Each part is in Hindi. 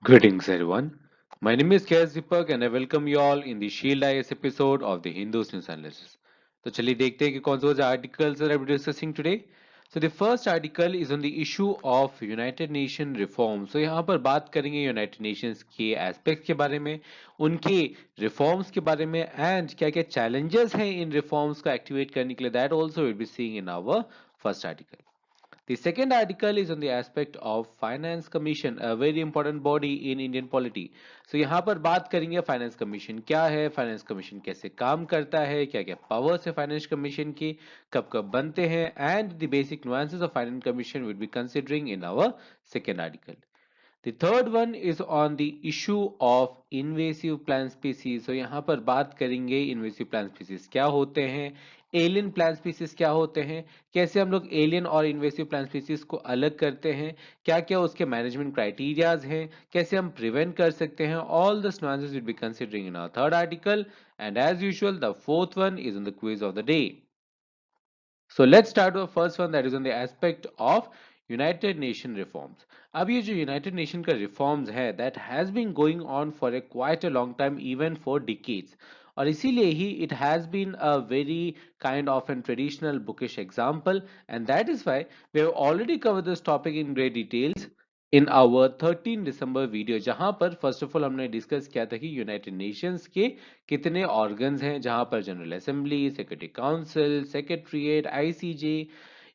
Greetings, everyone. My name is KS Deepak and I welcome you all in the Shield IS episode of the Hindus News Analysis. तो चलिए देखते हैं कि कौन से articles are we discussing today. So the first article is on the issue of United Nation reform. So यहाँ पर बात करेंगे United Nations के aspects के बारे में, उनके reforms के बारे में and क्या-क्या challenges हैं इन reforms को activate करने के लिए. That also we'll be seeing in our first article. The second article is on the aspect of Finance Commission, a very important body in Indian polity. So यहाँ पर बात करेंगे फाइनेंस कमीशन क्या है, फाइनेंस कमीशन कैसे काम करता है, क्या क्या पावर्स है फाइनेंस कमीशन की, कब कब बनते हैं, and the basic nuances of finance commission will be considering in our second article. The third one is on the issue of invasive plant species. So यहाँ पर बात करेंगे invasive plant species क्या होते हैं, alien plant species क्या होते हैं, कैसे हम लोग alien और invasive plant species को अलग करते हैं, क्या क्या उसके management criterias हैं, कैसे हम prevent कर सकते हैं. All the nuances we'll be considering in our third article, and as usual the fourth one is on the quiz of the day. So let's start with the first one, that is on the aspect of United Nation reforms. अब ये जो यूनाइटेड नेशन का रिफॉर्म्स है that has been going on for a quite a long time, even for decades, और इसीलिए ही it has been a very kind of an traditional bookish example, and that is why we have already cover this topic in great details in our 13 December video, जहां पर फर्स्ट ऑफ ऑल हमने डिस्कस किया था कि यूनाइटेड नेशंस के कितने ऑर्गन्स हैं, जहां पर general assembly, secretary council, secretariat, ICJ,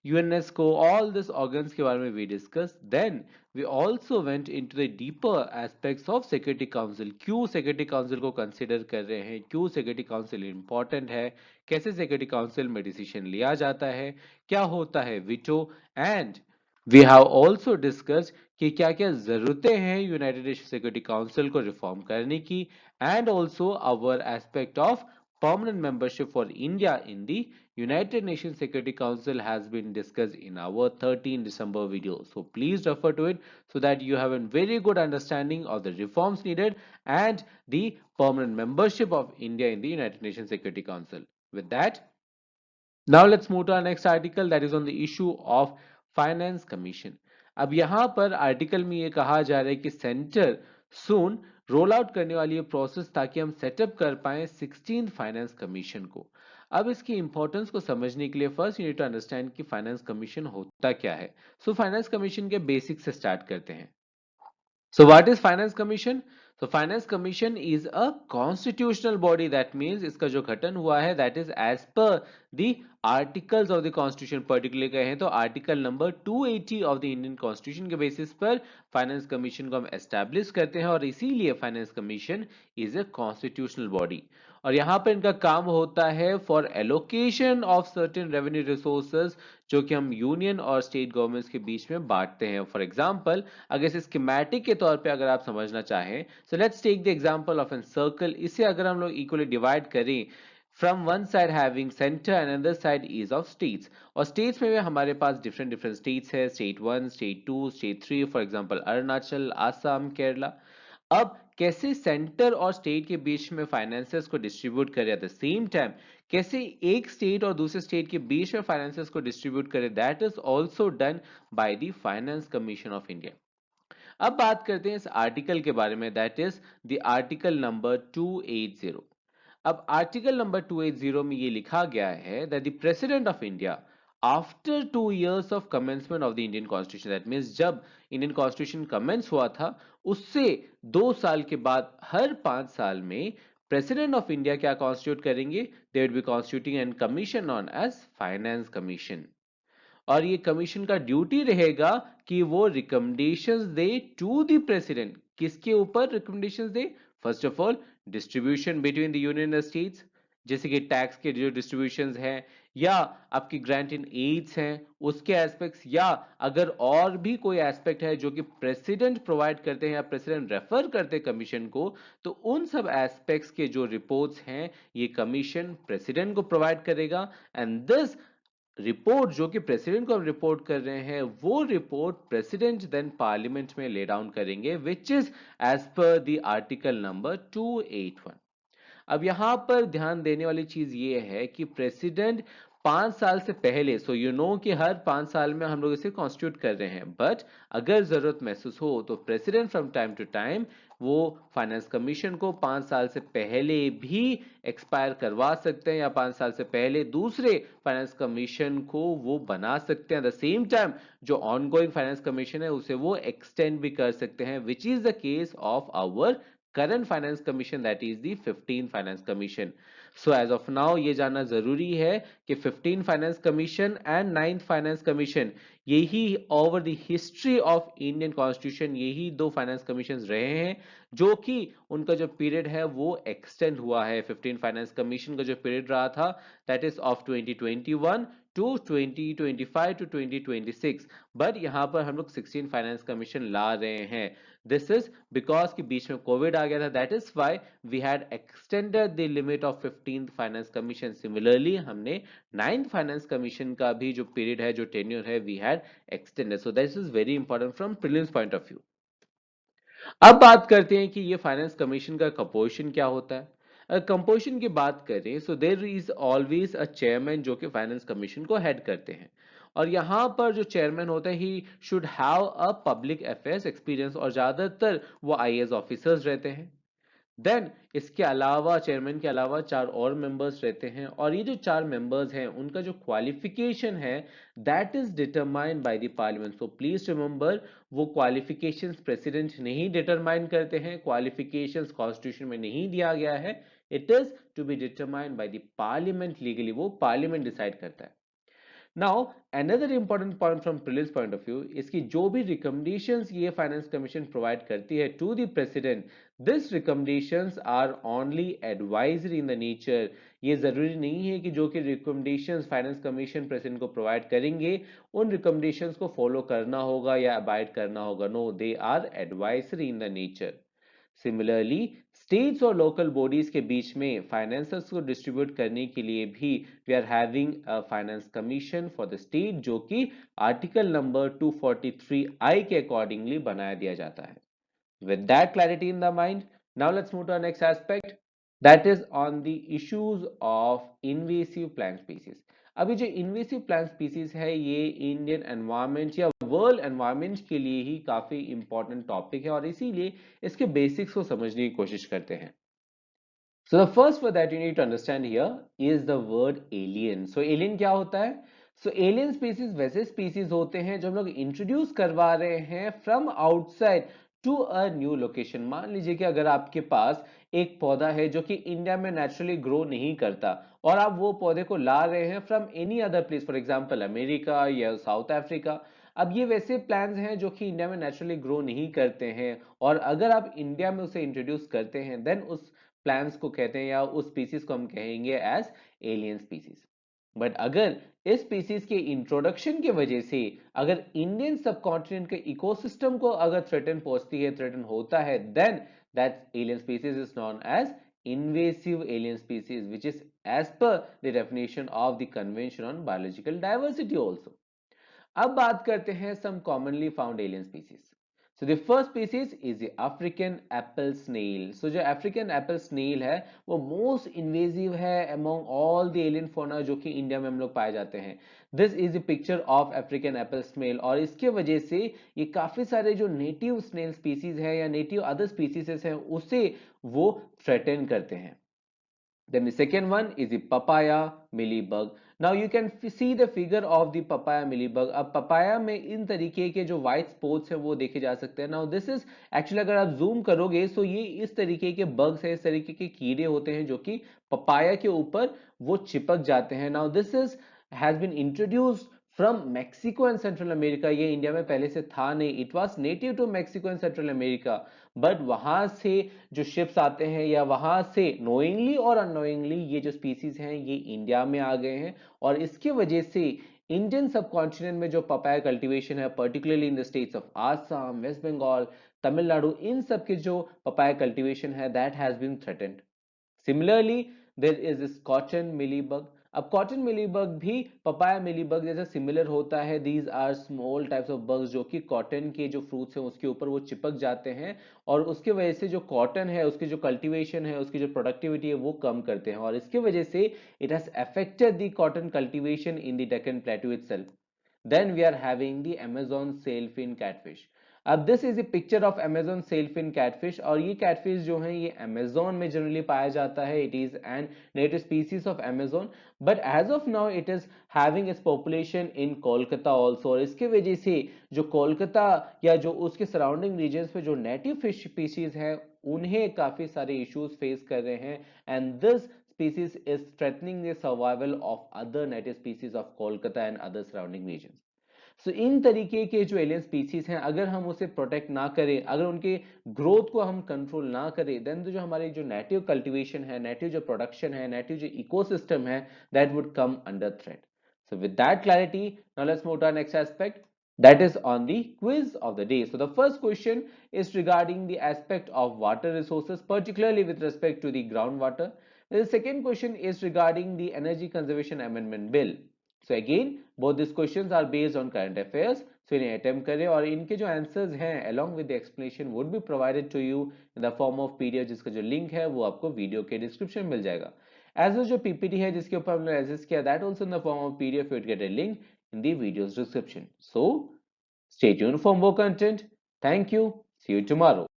UNESCO, all this organs के बारे में we discuss. Then we also went into the deeper aspects of secretary council. क्यों सेक्रेटरी काउंसिल को कंसिडर कर रहे हैं, क्यों सेक्रेटरी काउंसिल इंपॉर्टेंट है, कैसे सेक्रेटरी काउंसिल में डिसीजन लिया जाता है, क्या होता है veto, and we have also discuss कि क्या क्या जरूरतें हैं यूनाइटेड नेशन सिक्योरिटी काउंसिल को रिफॉर्म करने की, and also our aspect of permanent membership for India in the United Nations Security Council has been discussed in our 13 December video. So please refer to it so that you have a very good understanding of the reforms needed and the permanent membership of India in the United Nations Security Council. With that, now let's move to our next article, that is on the issue of finance commission. अब यहां पर आर्टिकल में ये कहा जा रहा है कि सेंटर सून रोल आउट करने वाली ये प्रोसेस ताकि हम सेटअप कर पाए 16th फाइनेंस कमीशन को. अब इसकी इंपॉर्टेंस को समझने के लिए first you need to understand कि फाइनेंस कमीशन होता क्या है. सो फाइनेंस कमीशन के बेसिक से स्टार्ट करते हैं. So what is Finance Commission? So Finance Commission is a constitutional body. That means इसका जो गठन हुआ है that is as per the articles of the Constitution. Particularly कहें तो article number 280 of the Indian Constitution के बेसिस पर फाइनेंस कमीशन को हम एस्टैब्लिश करते हैं, और इसीलिए finance commission is a constitutional body. और यहाँ पर इनका काम होता है for allocation of certain revenue resources जो कि हम यूनियन और स्टेट गवर्नमेंट्स के बीच में बांटते हैं. फॉर एग्जांपल, अगर इसे स्कीमेटिक के तौर पे अगर आप समझना चाहें, so let's take the example of an circle. इसे अगर हम लोग इक्वली डिवाइड करें, from one side having centre and another side is of states, और स्टेट्स में भी हमारे पास डिफरेंट डिफरेंट स्टेट्स है, state 1, state 2, state 3, for example Arunachal, Assam, Kerala. अब कैसे सेंटर और स्टेट के बीच में फाइनेंसेस को डिस्ट्रीब्यूट करें, एट द सेम टाइम कैसे एक स्टेट और दूसरे स्टेट के बीच में फाइनेंसेस को डिस्ट्रीब्यूट करें, that is also done by the finance commission of India. अब बात करते हैं इस आर्टिकल के बारे में, that is the article number 280. अब आर्टिकल नंबर 280 में ये लिखा गया है that the president of India after 2 years of commencement of the Indian constitution, that means जब इंडियन कॉन्स्टिट्यूशन कमेंस हुआ था उससे 2 साल के बाद हर 5 साल में प्रेसिडेंट ऑफ इंडिया क्या कॉन्स्टिट्यूट करेंगे, they will be constituting an commission known as finance commission. और ये कमीशन का ड्यूटी रहेगा कि वो रिकमेंडेशंस दे टू द प्रेसिडेंट. किसके ऊपर रिकमेंडेशंस दे? First of all distribution between the union states, जैसे कि टैक्स के जो डिस्ट्रीब्यूशंस हैं, या आपकी ग्रांट इन एड्स हैं उसके एस्पेक्ट्स, या अगर और भी कोई एस्पेक्ट है जो कि प्रेसिडेंट प्रोवाइड करते हैं या प्रेसिडेंट रेफर करते हैं कमीशन को, तो उन सब एस्पेक्ट्स के जो रिपोर्ट्स हैं ये कमीशन प्रेसिडेंट को प्रोवाइड करेगा. एंड दिस रिपोर्ट जो कि प्रेसिडेंट को हम रिपोर्ट कर रहे हैं, वो रिपोर्ट प्रेसिडेंट देन पार्लियामेंट में ले डाउन करेंगे, which is as per the article number 281. अब यहां पर ध्यान देने वाली चीज ये है कि प्रेसिडेंट 5 साल से पहले, सो यू नो कि हर 5 साल में हम लोग इसे कॉन्स्टिट्यूट कर रहे हैं, बट अगर जरूरत महसूस हो तो president from time to time वो फाइनेंस कमीशन को 5 साल से पहले भी एक्सपायर करवा सकते हैं, या 5 साल से पहले दूसरे फाइनेंस कमीशन को वो बना सकते हैं। द सेम टाइम जो ऑनगोइंग फाइनेंस कमीशन है उसे वो एक्सटेंड भी कर सकते हैं, which is the case of our current finance commission, that is the 15 finance commission. So as of now ये जानना जरूरी है कि 15 finance commission and 9th finance commission, यही over the history of Indian constitution यही दो फाइनेंस कमीशन रहे हैं जो कि उनका जो पीरियड है वो एक्सटेंड हुआ है। 15 फाइनेंस कमीशन का जो पीरियड रहा था that is of 2021 to 2025 to 2026, but यहां पर हम लोग 16 फाइनेंस कमीशन ला रहे हैं। दिस इज बिकॉज कि बीच में कोविड आ गया था, that is why we had extended the limit of 15th finance commission. Similarly हमने 9th फाइनेंस कमीशन का भी जो पीरियड है, जो टेन्योर है, we had extended. So this is very important from prelims point of view. अब बात करते हैं कि ये फाइनेंस कमीशन का कंपोजिशन क्या होता है। अगर कंपोजिशन की बात करें so there is always a chairman जो कि फाइनेंस कमीशन को हेड करते हैं, और यहाँ पर जो चेयरमैन होता है he should have a public affairs experience, और ज्यादातर वो आईएएस ऑफिसर्स रहते हैं। देन इसके अलावा चेयरमैन के अलावा चार और मेंबर्स रहते हैं, और ये जो चार मेंबर्स हैं उनका जो क्वालिफिकेशन है that is determined by the parliament. So please remember, वो क्वालिफिकेशंस प्रेसिडेंट नहीं डिटरमाइन करते हैं, क्वालिफिकेशंस कॉन्स्टिट्यूशन में नहीं दिया गया है, it is to be determined by the parliament legally, वो पार्लियामेंट डिसाइड करता है। Now another important point from prelims point of view, इसकी जो भी रिकमेंडेशंस ये फाइनेंस कमीशन प्रोवाइड करती है to the president, this recommendations are only advisory in the nature. ये जरूरी नहीं है कि जो कि रिकमेंडेशंस फाइनेंस कमीशन प्रेसिडेंट को प्रोवाइड करेंगे उन रिकमेंडेशंस को फॉलो करना होगा या अबाइड करना होगा। No, they are advisory in the nature. Similarly states और लोकल बॉडीज के बीच में फाइनेंसेस को डिस्ट्रीब्यूट करने के लिए भी we are having a finance commission for the state, जो कि आर्टिकल नंबर 243 आई के अकॉर्डिंगली बनाया दिया जाता है। With that clarity in the mind, now let's move to our next aspect, that is on the issues of invasive plant species. अभी जो इन्वेसिव प्लांट स्पीसीज है ये इंडियन एनवायरनमेंट या वर्ल्ड एनवायरनमेंट के लिए ही काफी इंपॉर्टेंट टॉपिक है, और इसीलिए इसके बेसिक्स को समझने की कोशिश करते हैं। So the first word that you need to understand here is the word alien. So alien क्या होता है? So alien species वैसे species होते हैं जो हम लोग इंट्रोड्यूस करवा रहे हैं from outside to a new location. मान लीजिए कि अगर आपके पास एक पौधा है जो कि इंडिया में नेचुरली ग्रो नहीं करता, और आप वो पौधे को ला रहे हैं from any other place, for example America या साउथ अफ्रीका। अब ये वैसे प्लांट्स हैं जो कि इंडिया में नेचुरली ग्रो नहीं करते हैं, और अगर आप इंडिया में उसे इंट्रोड्यूस करते हैं देन उस प्लांट्स को कहते हैं या उस स्पीसीज को हम कहेंगे एज एलियन स्पीसीज। बट अगर इस स्पीसीज के इंट्रोडक्शन की वजह से अगर इंडियन सबकॉन्टिनेंट के इकोसिस्टम को अगर थ्रेटन पहुंचती है, थ्रेटन होता है, then that alien species is known as invasive alien species, which is as per the definition of the convention on biological diversity also. अब बात करते हैं some commonly found alien species. So the first species is the African apple snail. So जो African apple snail है वो most invasive है among all the alien fauna जो कि इंडिया में हम लोग पाए जाते हैं। This is the picture of African apple snail, और इसके वजह से ये काफी सारे जो native snail species है या native other species हैं उसे वो threaten करते हैं। Then the second one is the papaya mealybug. Now you can see the figure of the papaya mealybug. अब papaya में इन तरीके के जो white spots हैं वो देखे जा सकते हैं। Now this is actually अगर आप zoom करोगे तो ये इस तरीके के bugs हैं, इस तरीके के कीड़े होते हैं जो कि papaya के ऊपर वो चिपक जाते हैं। Now this is has been introduced from Mexico and Central America. ये इंडिया में पहले से था नहीं, it was native to Mexico and Central America, but वहां से जो शिप्स आते हैं या वहां से नोइंगली और अनोइंगली ये जो स्पीसीज हैं ये इंडिया में आ गए हैं, और इसके वजह से इंडियन सबकॉन्टिनेंट में जो पपाया कल्टीवेशन है particularly in the states of Assam, west Bengal, Tamil Nadu, इन सब के जो पपाया कल्टीवेशन है that has been threatened. Similarly, there is this cotton mealybug. अब कॉटन मिलीबग भी पपाया मिलीबग जैसा सिमिलर होता है। These are small types of bugs जो कि कॉटन के जो फ्रूट्स हैं उसके ऊपर वो चिपक जाते हैं और उसके वजह से जो कॉटन है उसकी जो कल्टीवेशन है उसकी जो प्रोडक्टिविटी है वो कम करते हैं और इसके वजह से it has affected the cotton cultivation in the Deccan प्लेटू itself. Then we are having the Amazon sailfin catfish. अब this is a picture of Amazon sailfin catfish और ये catfish जो है ये Amazon में जनरली पाया जाता है। It is an native species of Amazon, but as of now it is having its population in Kolkata also। और इसके वजह से जो कोलकाता या जो उसके सराउंडिंग रीजन्स में जो नेटिव फिश स्पीशीज है उन्हें काफी सारे इश्यूज फेस कर रहे हैं and this species is threatening the survival of other native species of Kolkata and other surrounding regions। सो इन तरीके के जो एलियन स्पीसीज हैं अगर हम उसे प्रोटेक्ट ना करें, अगर उनके ग्रोथ को हम कंट्रोल ना करें, देन जो हमारी जो नेटिव कल्टीवेशन है, नेटिव जो प्रोडक्शन है, नेटिव जो इकोसिस्टम है, that would come under threat. So with that clarity, now let's move to our next aspect, that is on the quiz of the day. So the first question is regarding the aspect of water resources, particularly with respect to the groundwater. The second question is regarding the Energy Conservation Amendment Bill. So again, both these questions are based on current affairs. So इन्हें attempt करें और इनके जो answers हैं along with the explanation would be provided to you in the form of PDF, जिसका जो link है वो आपको वीडियो के डिस्क्रिप्शन मिल जाएगा। As well जो PPT है जिसके ऊपर हमने एनालिसिस किया, that also in the form of PDF, you would get a link in the video's description. So stay tuned for more content. Thank you. See you tomorrow.